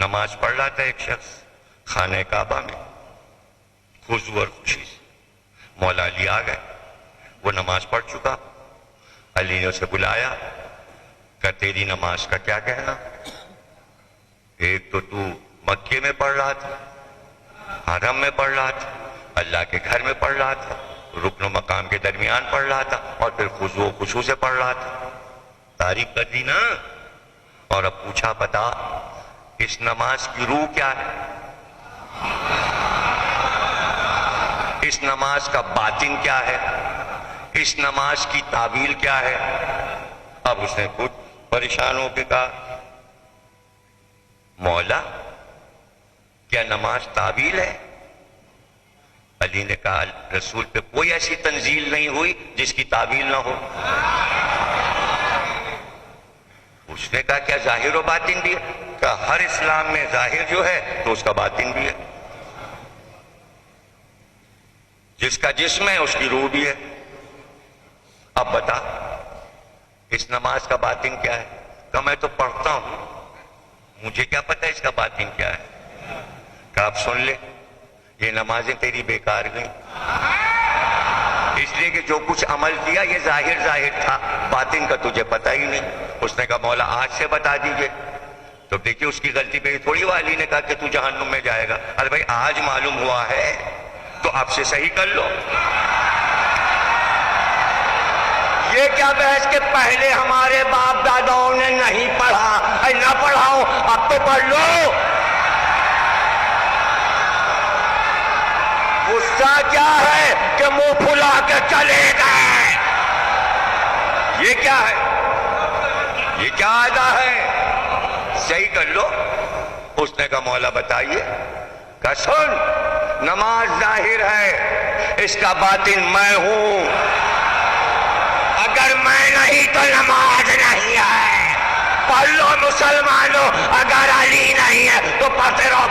نماز پڑھ رہا تھا ایک شخص خانہ کعبہ میں، خضوع اور خوشی سے مولا علی آ گئے، وہ نماز پڑھ چکا، علی نے اسے بلایا کہ تیری نماز کا کیا کہنا؟ ایک تو مکے میں پڑھ رہا تھا، حرم میں پڑھ رہا تھا، اللہ کے گھر میں پڑھ رہا تھا، رکن و مقام کے درمیان پڑھ رہا تھا، اور پھر خضوع و خشوع سے پڑھ رہا تھا۔ تعریف کر دی نا، اور اب پوچھا بتا اس نماز کی روح کیا ہے؟ اس نماز کا باطن کیا ہے؟ اس نماز کی تعویل کیا ہے؟ اب اس نے خود پریشان ہو کے کہا مولا کیا نماز تعویل ہے؟ علی نے کہا رسول پہ کوئی ایسی تنزیل نہیں ہوئی جس کی تعویل نہ ہو۔ اس نے کہا کیا ظاہر و باطن بھی ہے؟ کہ ہر اسلام میں ظاہر جو ہے تو اس کا باطن بھی ہے، جس کا جسم ہے اس کی روح بھی ہے۔ اب بتا اس نماز کا باطن کیا ہے؟ کہ میں تو پڑھتا ہوں، مجھے کیا پتہ اس کا باطن کیا ہے؟ کہ آپ سن لے یہ نمازیں تیری بیکار گئیں، اس لیے کہ جو کچھ عمل کیا یہ ظاہر تھا، باطن کا تجھے پتہ ہی نہیں۔ اس نے کہا مولا آج سے بتا دیجئے۔ تو دیکھیے اس کی غلطی پہ تھوڑی وہ علی نے کہا کہ تو جہنم میں جائے گا، ارے بھائی آج معلوم ہوا ہے تو اب سے صحیح کر لو۔ یہ کیا بحث کہ پہلے ہمارے باپ داداؤں نے نہیں پڑھا، اے نہ پڑھاؤ اب تو پڑھ لو۔ غصہ کیا ہے کہ منہ پھلا کے چلے گئے؟ یہ کیا ہے؟ یہ کیا عادہ ہے؟ صحیح کر لو۔ اس نے کہا مولا بتائیے۔ کہ سن نماز ظاہر ہے، اس کا باطن میں ہوں، اگر میں نہیں تو نماز نہیں ہے۔ پڑھ لو مسلمانوں، اگر علی نہیں ہے تو پڑھتے رہو